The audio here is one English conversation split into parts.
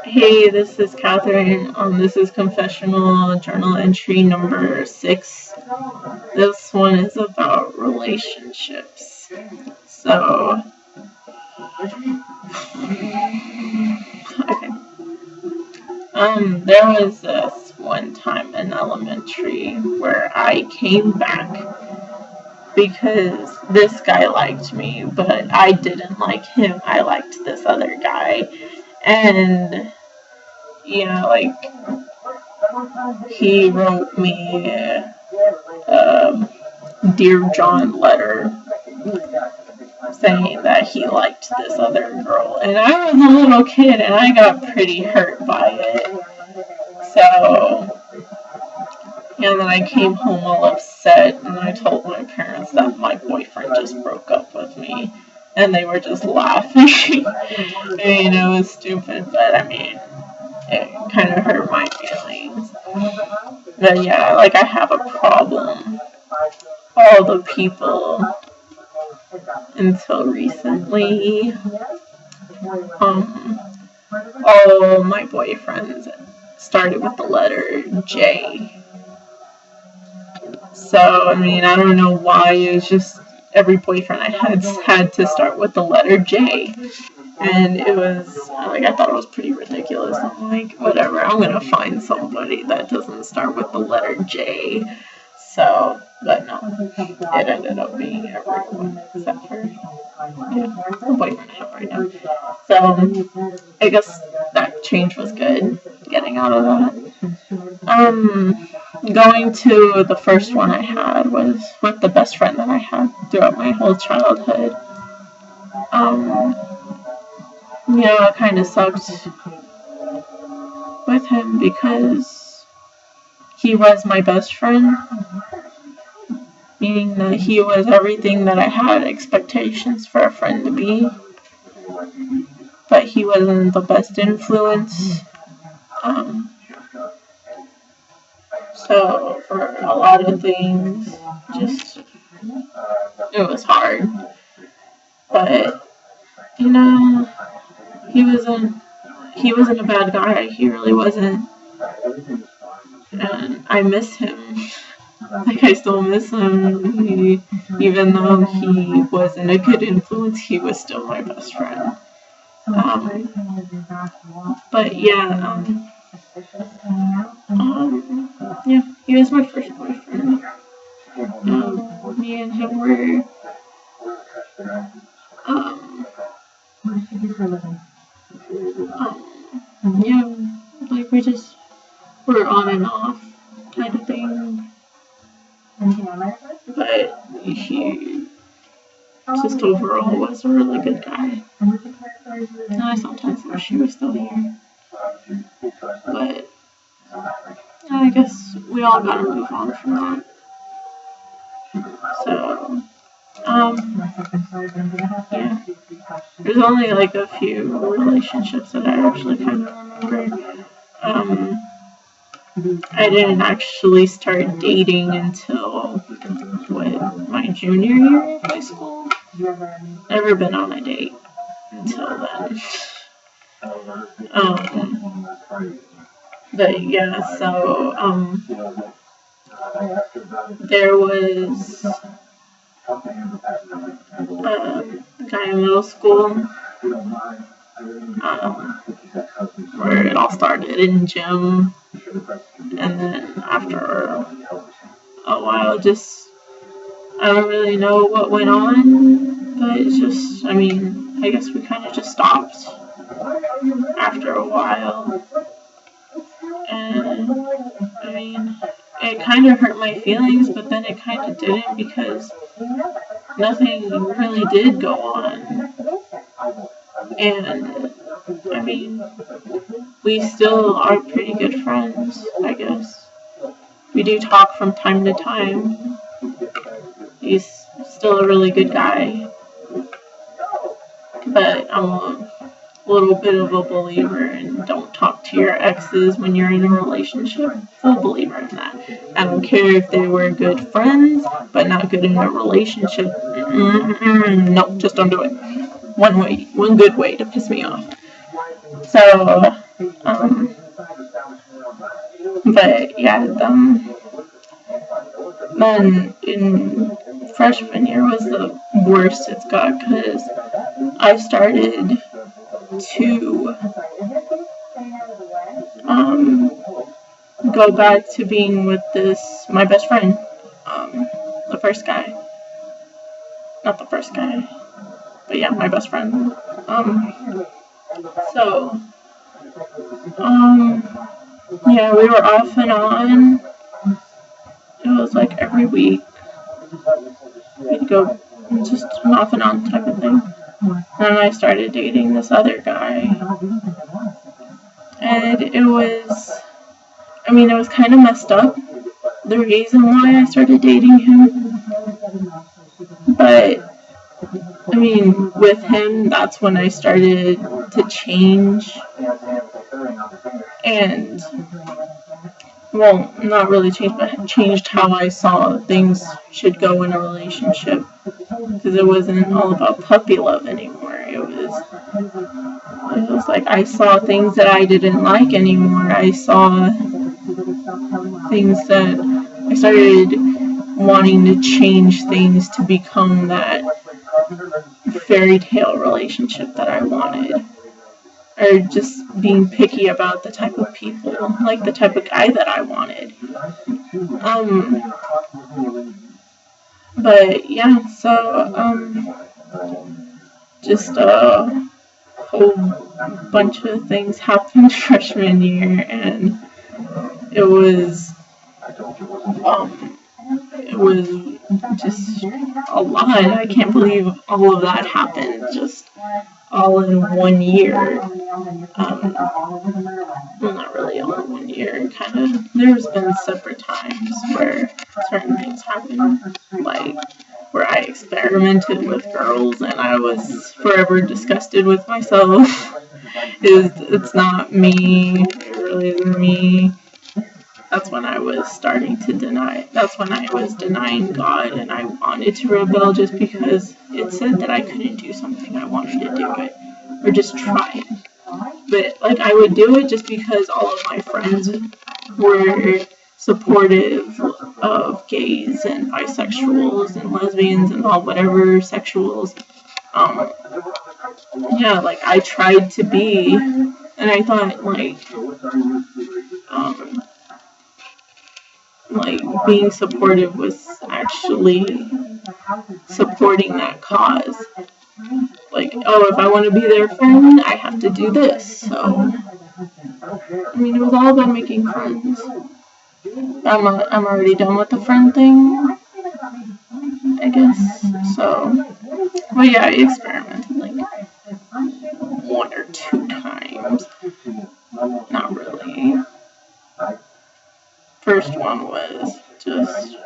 Hey, this is Katherine. This is Confessional journal entry number 6. This one is about relationships. So, okay. There was this one time in elementary where I came back because this guy liked me, but I didn't like him. I liked this other guy. And, like, he wrote me a Dear John letter saying that he liked this other girl. And I was a little kid and I got pretty hurt by it. So, and then I came home all upset and I told my parents that my boyfriend just broke up with me. And they were just laughing. It was stupid, but it kind of hurt my feelings. But yeah, I have a problem. All the people until recently, all my boyfriends started with the letter J. So, I don't know why, it was just every boyfriend I had to start with the letter J. And it was, I thought it was pretty ridiculous. I'm like, whatever, I'm gonna find somebody that doesn't start with the letter J. So, but no, it ended up being everyone except for, the boyfriend I have right now. So, I guess that change was good, getting out of that. Going to the first one I had was with the best friend that I had throughout my whole childhood. It kind of sucked with him because he was my best friend, meaning that he was everything that I had expectations for a friend to be, but he wasn't the best influence. So for a lot of things, it was hard. But, he wasn't a bad guy. He really wasn't. And I miss him. I still miss him. Even though he wasn't a good influence, he was still my best friend. But yeah, he was my first boyfriend. Me and him were, we're on and off kind of thing. But he just overall was a really good guy. And I sometimes wish he was still here. But I guess we all gotta move on from that. So, yeah. There's only a few relationships that I actually kind of remember. I didn't actually start dating until, my junior year of high school. Never been on a date until then. But yeah, so, there was a guy in middle school, where it all started in gym, and then after a while, I don't really know what went on, but it's just, I guess we kind of just stopped after a while, and, it kind of hurt my feelings, but then it kind of didn't, because nothing really did go on, and, we still are pretty good friends, I guess. We do talk from time to time. He's still a really good guy, but I'm a little bit of a believer in don't talk to your exes when you're in a relationship. Full believer in that. I don't care if they were good friends, but not good in a relationship. No, just don't do it. One good way to piss me off. So, but yeah, then in freshman year was the worst it's got, because I started to go back to being with my best friend, the first guy. Not the first guy, but yeah, my best friend. So, yeah, we were off and on. It was like every week. We'd go just an off and on type of thing. And I started dating this other guy. And it was kind of messed up, the reason why I started dating him. But, with him, that's when I started to change. And, well, not really change, but changed how I saw things should go in a relationship. Because it wasn't all about puppy love anymore. It was like I saw things that I didn't like anymore. I saw things that I started wanting to change things to become that fairy tale relationship that I wanted. Or just being picky about the type of people, like the type of guy that I wanted. But yeah, so just a whole bunch of things happened freshman year, and it was just a lot. I can't believe all of that happened just all in 1 year. Well, not really all in 1 year, kind of. There's been separate times where certain things happened, like where I experimented with girls and I was forever disgusted with myself. It's not me, it really isn't me. That's when I was starting to deny. That's when I was denying God, and I wanted to rebel just because it said that I couldn't do something. I wanted to do it, or just try it. But like I would do it just because all of my friends were supportive of gays and bisexuals and lesbians and all whatever sexuals. Yeah, like I tried to be, and I thought like being supportive was actually supporting that cause. Like, oh, if I want to be their friend, I have to do this. So, it was all about making friends. I'm already done with the friend thing, I guess. So, but yeah, I experimented like 1 or 2 times. Not really. First one was just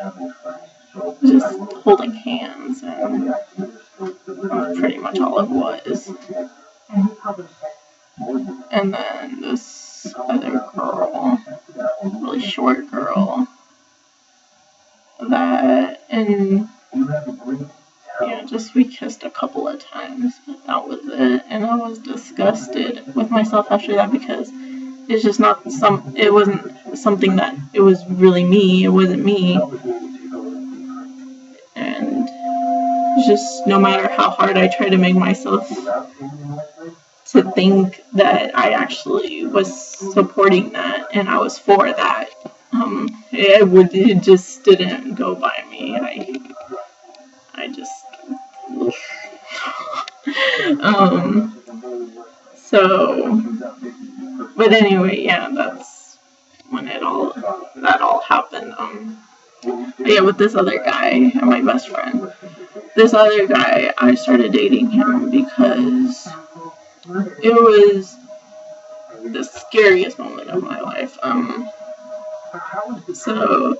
holding hands, and that's pretty much all it was. And then this other girl, really short girl, and we kissed a couple of times, but that was it. And I was disgusted with myself after that, because it's just not it wasn't something that, it was really me, it wasn't me. And just no matter how hard I tried to make myself to think that I actually was supporting that and I was for that, it just didn't go by me. I just so, but anyway, yeah, that's when that all happened. Yeah, with this other guy, my best friend. This other guy, I started dating him because it was the scariest moment of my life. So,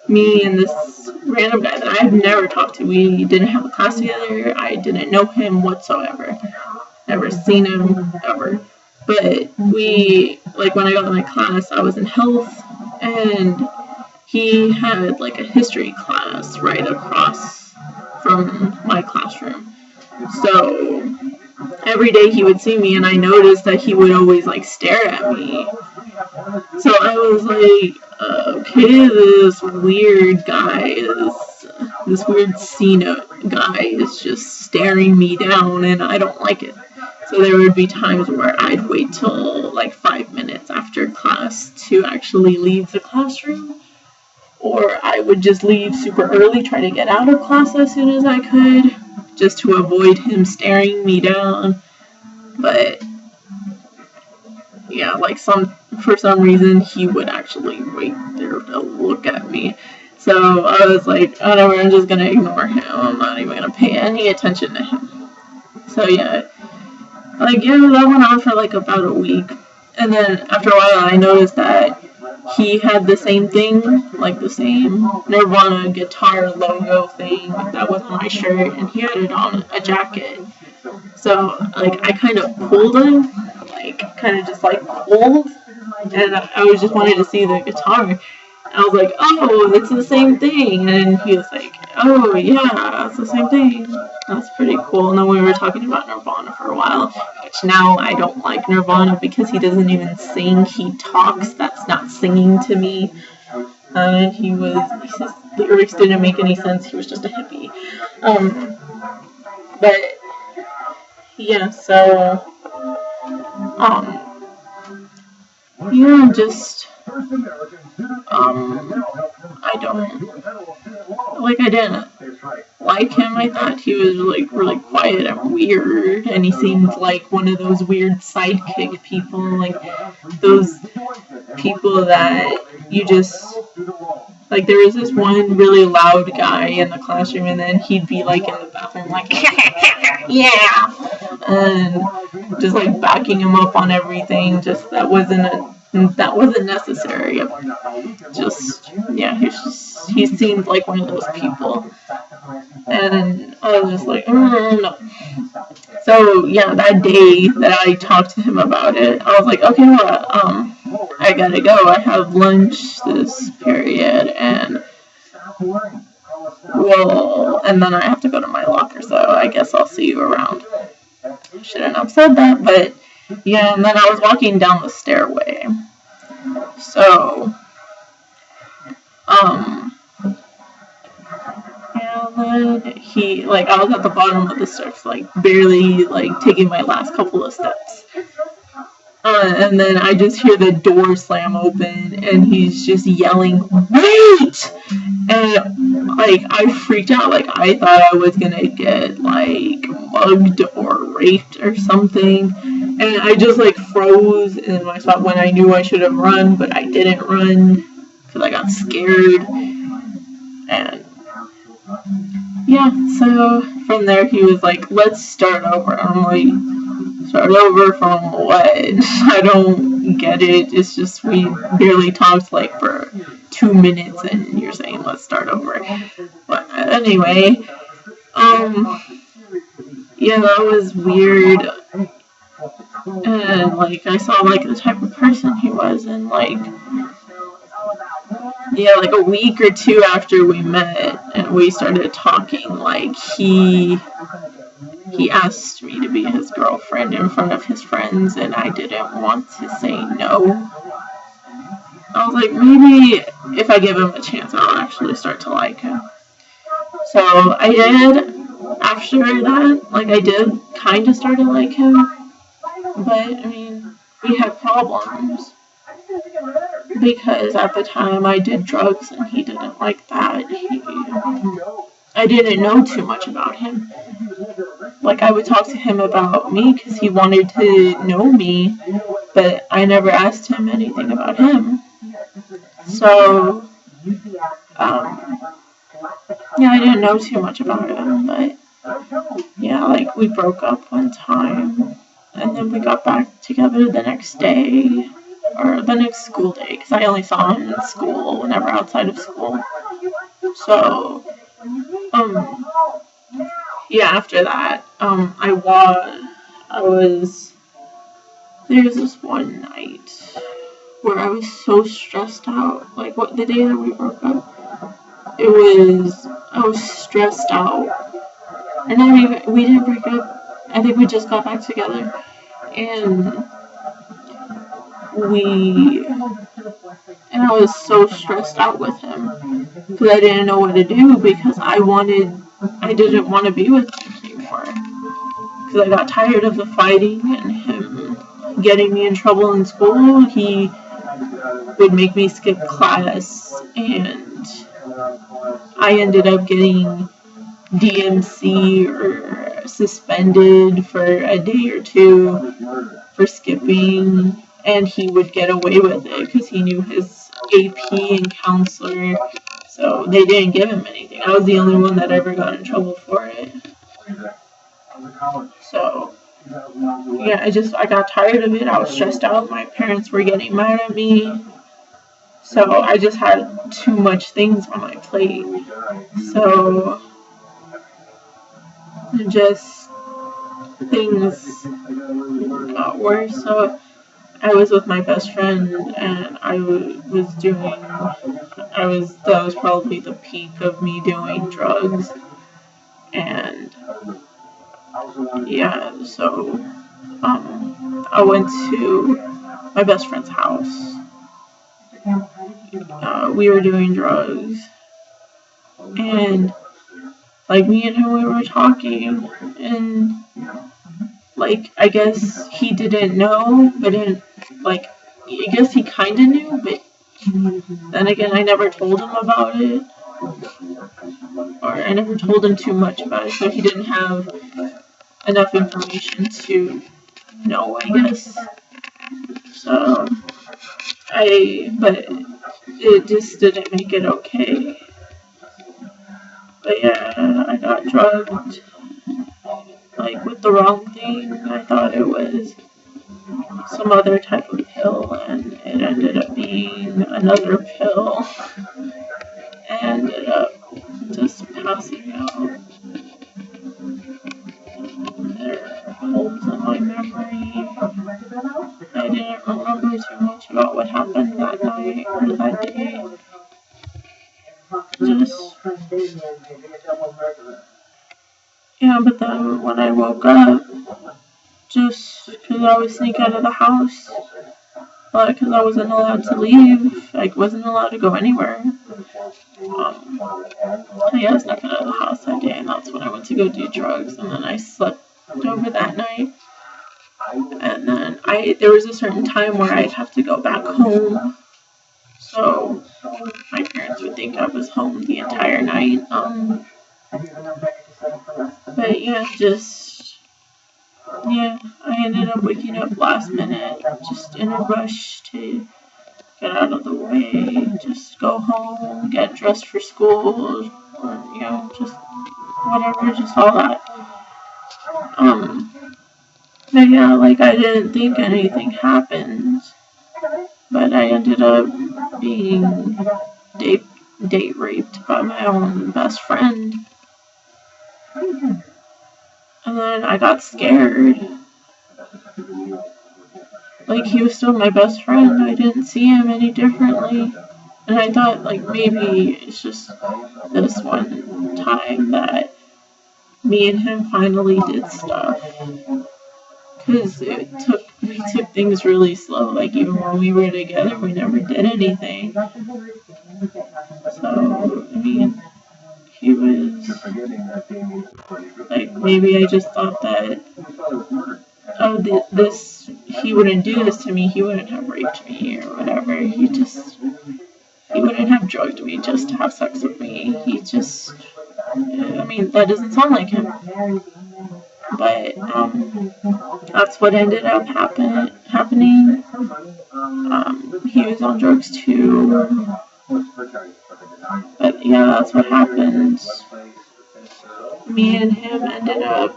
me and this random guy that I had never talked to, we didn't have a class together, I didn't know him whatsoever, never seen him, ever. But when I got to my class, I was in health, and he had like a history class right across from my classroom. So, every day he would see me, and I noticed that he would always like stare at me. So I was like, okay, this weird guy this weird Cena guy is just staring me down, and I don't like it. So there would be times where I'd wait till like 5 minutes after class to actually leave the classroom, or I would just leave super early, try to get out of class as soon as I could, just to avoid him staring me down. But yeah, like for some reason he would actually wait there to look at me. So I was like, whatever, I'm just gonna ignore him. I'm not even gonna pay any attention to him. So yeah, that went on for like about a week. And then after a while I noticed that he had the same thing, like the same Nirvana guitar logo thing that was on my shirt, and he had it on a jacket. So like I kind of pulled him, pulled, and I was just wanted to see the guitar. I was like, oh, it's the same thing. And he was like, oh, yeah, it's the same thing. That's pretty cool. And then we were talking about Nirvana for a while, which now I don't like Nirvana because he doesn't even sing. He talks. That's not singing to me. He says the lyrics didn't make any sense. He was just a hippie. But, yeah, so, just, I didn't like him. I thought he was, really quiet and weird, and he seemed like one of those weird sidekick people, like, those people that you just, there was this one really loud guy in the classroom, and then he'd be, in the bathroom, yeah, and just, backing him up on everything, just, that wasn't necessary. He seemed like one of those people. And I was just like, no. So, yeah, that day that I talked to him about it, I was like, okay, well, I gotta go. I have lunch this period, and then I have to go to my locker, so I guess I'll see you around. Shouldn't have said that, but yeah, and then I was walking down the stairway. So, and then I was at the bottom of the steps, barely, taking my last couple of steps. And then I just hear the door slam open, and he's just yelling, "Wait!" And, I freaked out, I thought I was gonna get, mugged or raped or something. And I just, froze in my spot when I knew I should have run, but I didn't run, because I got scared. And, yeah, so from there he was like, let's start over. I'm like, start over from what? I don't get it. It's just we barely talked for 2 minutes and you're saying let's start over. But anyway, yeah, that was weird. And I saw the type of person he was, and a week or two after we met and we started talking, he asked me to be his girlfriend in front of his friends, and I didn't want to say no. I was like, maybe if I give him a chance, I'll actually start to like him. So I did. After that, I did kind of start to like him, but we had problems. Because at the time I did drugs and he didn't like that. I didn't know too much about him. I would talk to him about me because he wanted to know me, but I never asked him anything about him. So, I didn't know too much about him, but yeah, we broke up one time and then we got back together the next day. Or the next school day, because I only saw him in school, whenever outside of school. So, after that, there was this one night where I was so stressed out, the day that we broke up, I was stressed out, and we didn't break up I think we just got back together, and I was so stressed out with him because I didn't know what to do because I didn't want to be with him anymore because I got tired of the fighting and him getting me in trouble in school. He would make me skip class, and I ended up getting DMC or suspended for a day or two for skipping, and he would get away with it because he knew his AP and counselor, so they didn't give him anything. I was the only one that ever got in trouble for it. So, yeah, I got tired of it. I was stressed out. My parents were getting mad at me. So I just had too much things on my plate. So just things got worse. So I was with my best friend, and that was probably the peak of me doing drugs. And yeah, so I went to my best friend's house. We were doing drugs, and like me and him, we were talking, and like I guess he didn't know, but I guess he kind of knew, but then again, I never told him about it, or I never told him too much about it, so he didn't have enough information to know, I guess. So but it just didn't make it okay. But yeah, I got drugged, like with the wrong thing. I thought it was some other type of pill, and it ended up being another pill. And ended up just passing out. There are holes in my memory. I didn't remember too much about what happened that night or that day. But then when I woke up, just because I was sneaking out of the house, because I wasn't allowed to leave, I wasn't allowed to go anywhere. I snuck out of the house that day, and that's when I went to go do drugs, and then I slept over that night. And then there was a certain time where I'd have to go back home, so my parents would think I was home the entire night. But I ended up waking up last minute, just in a rush to get out of the way, just go home, get dressed for school, just whatever, just all that. But yeah, I didn't think anything happened, but I ended up being date raped by my own best friend. And then I got scared. He was still my best friend. I didn't see him any differently. And I thought, maybe it's just this one time that me and him finally did stuff. Because we took things really slow. Even when we were together, we never did anything. So, he was, maybe I just thought that, he wouldn't do this to me, he wouldn't have raped me or whatever. He wouldn't have drugged me just to have sex with me. That doesn't sound like him. But, that's what ended up happening. He was on drugs too. But yeah, that's what happened. Me and him ended up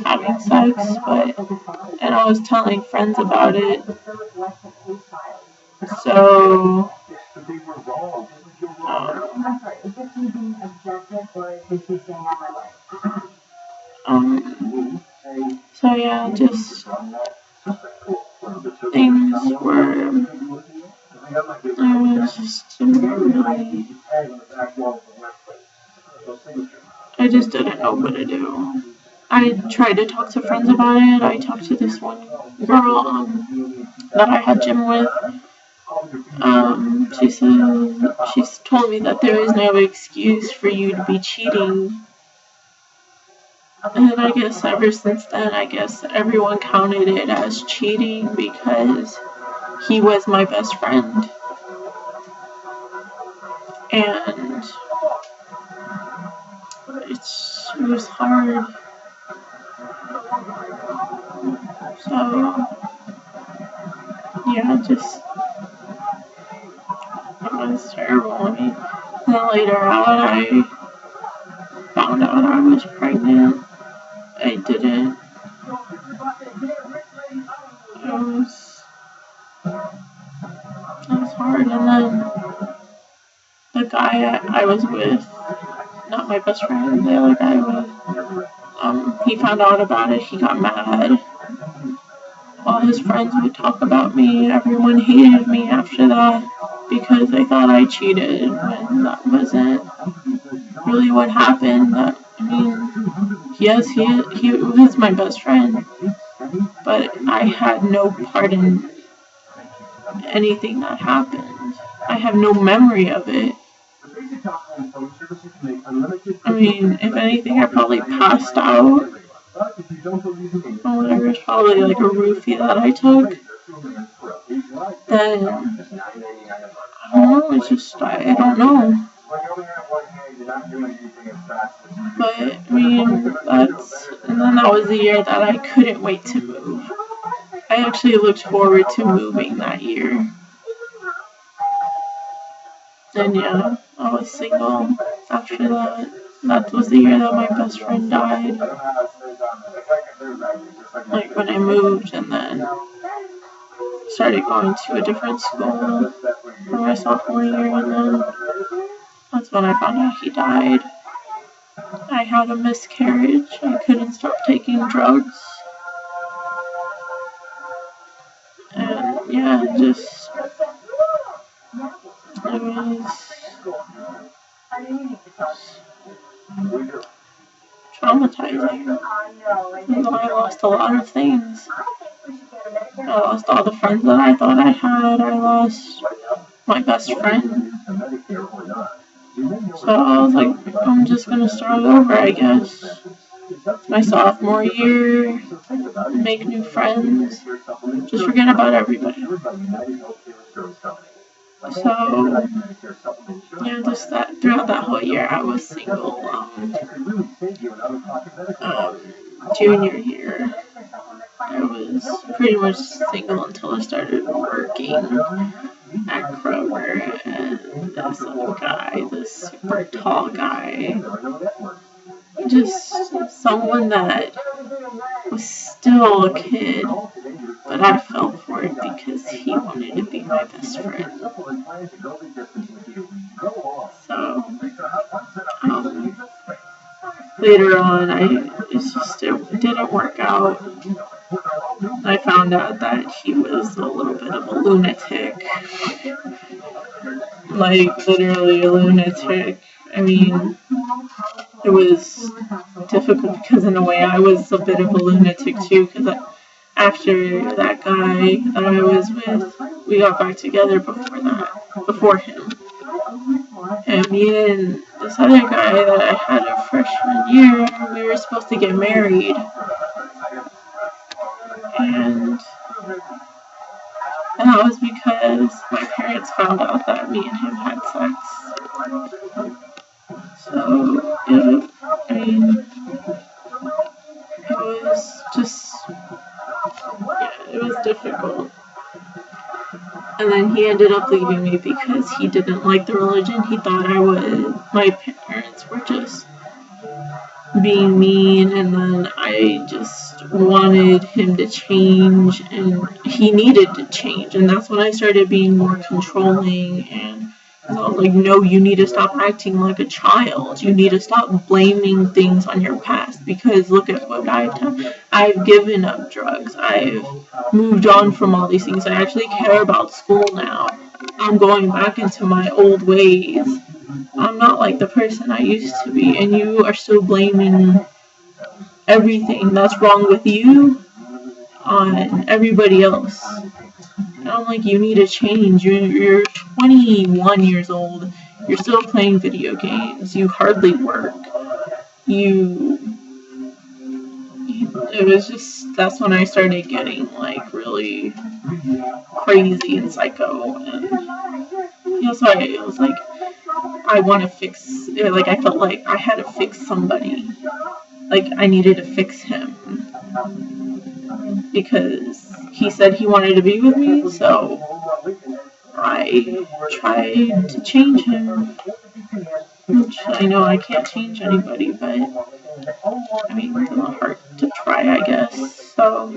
having sex, and I was telling friends about it. So, just things were, I just didn't know what to do. I tried to talk to friends about it. I talked to this one girl that I had gym with. She's told me that there is no excuse for you to be cheating. And I guess ever since then, I guess everyone counted it as cheating because he was my best friend. And it was hard. So, yeah, it was terrible. I mean, then later on, I found out I was pregnant. I didn't. It was hard. And then the guy I was with, not my best friend, the other guy was, he found out about it. He got mad. All his friends would talk about me. Everyone hated me after that because they thought I cheated when that wasn't really what happened. I mean, yes, he was my best friend, but I had no part in anything that happened. I have no memory of it. I mean, if anything, I probably passed out. Or there was probably like a roofie that I took. Then, I don't know, it's just, I don't know. But, I mean, and then that was the year that I couldn't wait to move. I actually looked forward to moving that year. And yeah, I was single after that. That was the year that my best friend died. Like when I moved and then started going to a different school for my sophomore year, and then that's when I found out he died. I had a miscarriage. I couldn't stop taking drugs. And yeah, it was traumatizing. And I lost a lot of things. I lost all the friends that I thought I had. I lost my best friend. So I was like, I'm just gonna start over, I guess. My sophomore year, make new friends, just forget about everybody. So, yeah, just that throughout that whole year, I was single. Junior year, I was pretty much single until I started working at Kroger, and this little guy, this super tall guy, just someone that was still a kid, but I fell for it because he wanted to be my best friend. So, later on, it didn't work out. I found out that he was a little bit of a lunatic. Like, literally a lunatic. I mean, it was difficult because in a way I was a bit of a lunatic too, because after that guy that I was with, we got back together before him. And me and this other guy that I had a freshman year, we were supposed to get married. And that was because my parents found out that me and him had sex. So, it was just, it was difficult. And then he ended up leaving me because he didn't like the religion. He thought my parents were just being mean, and then I just wanted him to change, and he needed to change. And that's when I started being more controlling, and I was like, no, you need to stop acting like a child. You need to stop blaming things on your past, because look at what I've done. I've given up drugs. I've moved on from all these things. I actually care about school now. I'm going back into my old ways. I'm not like the person I used to be, and you are still blaming everything that's wrong with you on everybody else. And I'm like, you need to change. You're 21 years old. You're still playing video games. You hardly work. It was just, that's when I started getting like really crazy and psycho. And so it was like, I want to fix, like, I felt like I had to fix somebody. Like, I needed to fix him. Because he said he wanted to be with me, so I tried to change him. Which I know I can't change anybody, but I mean, it's a little hard to try, I guess. So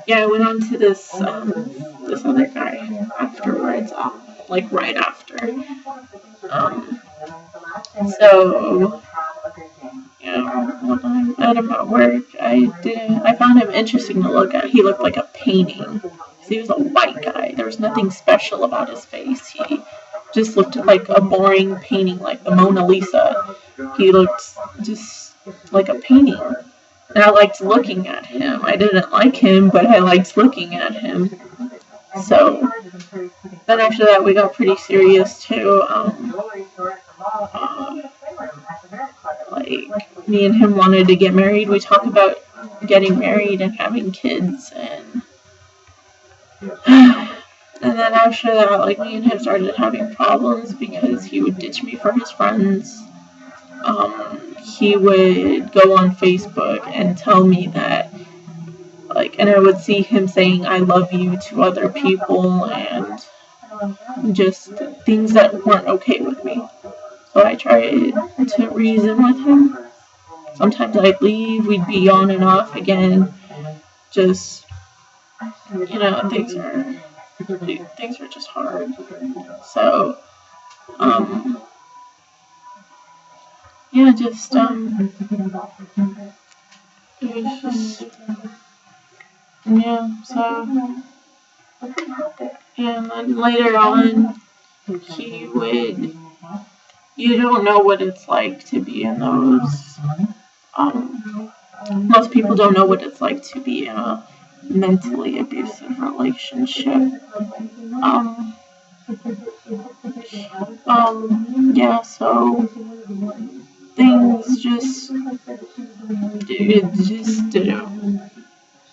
yeah, I went on to this other guy afterwards, like right after. So when I'm out of work, I found him interesting to look at. He looked like a painting. He was a white guy. There was nothing special about his face. He just looked like a boring painting, like the Mona Lisa. He looked just like a painting. And I liked looking at him. I didn't like him, but I liked looking at him. So then after that, we got pretty serious too. Like, me and him wanted to get married. We talked about getting married and having kids, and then after that, like, me and him started having problems because he would ditch me for his friends. He would go on Facebook and tell me that, like, and I would see him saying I love you to other people, and just things that weren't okay with me. So I tried to reason with him. Sometimes I'd leave, we'd be on and off again. Just, things are just hard. So, it was just, so, and then later on, you don't know what it's like to be in those, most people don't know what it's like to be in a mentally abusive relationship. So things just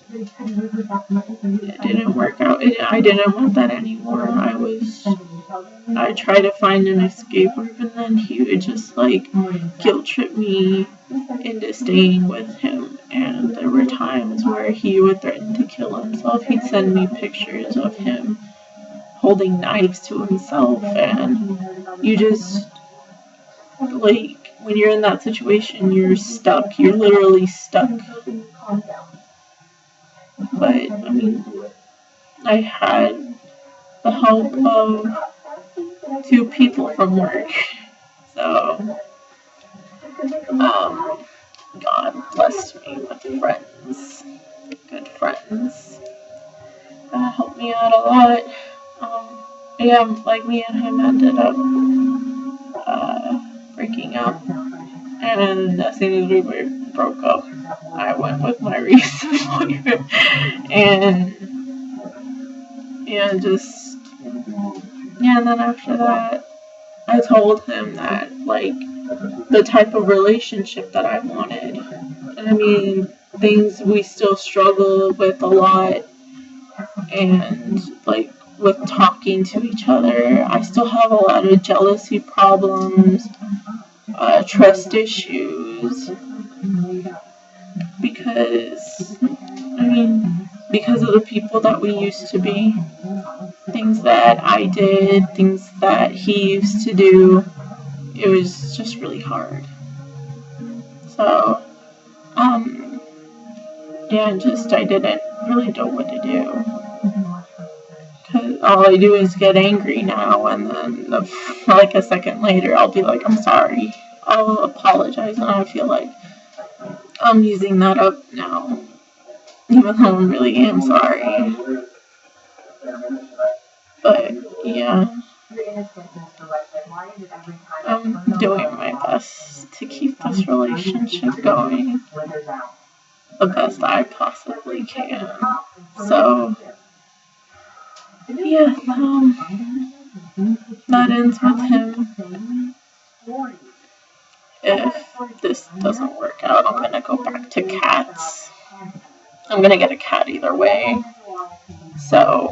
it didn't work out. I didn't want that anymore. I tried to find an escape route, and then he would just like guilt trip me into staying with him. And there were times where he would threaten to kill himself. He'd send me pictures of him holding knives to himself, and you just, like, when you're in that situation, you're stuck. You're literally stuck. But, I mean, I had the help of 2 people from work. So, God blessed me with friends. Good friends. That helped me out a lot. Like, me and him ended up breaking up. And as soon as we broke up, I went with my recent boyfriend. And then after that, I told him that, like, the type of relationship that I wanted. And I mean, things we still struggle with a lot. And, like, with talking to each other, I still have a lot of jealousy problems, trust issues, because of the people that we used to be, things that I did, things that he used to do, it was just really hard. So, I didn't really know what to do. Because all I do is get angry now, and then, like, a second later, I'll be like, I'm sorry. I'll apologize, and I feel like I'm using that up now, even though I really am sorry. But, yeah. I'm doing my best to keep this relationship going the best I possibly can. So, yeah, that ends with him. If this doesn't work out, I'm gonna go back to cats. I'm gonna get a cat either way. So,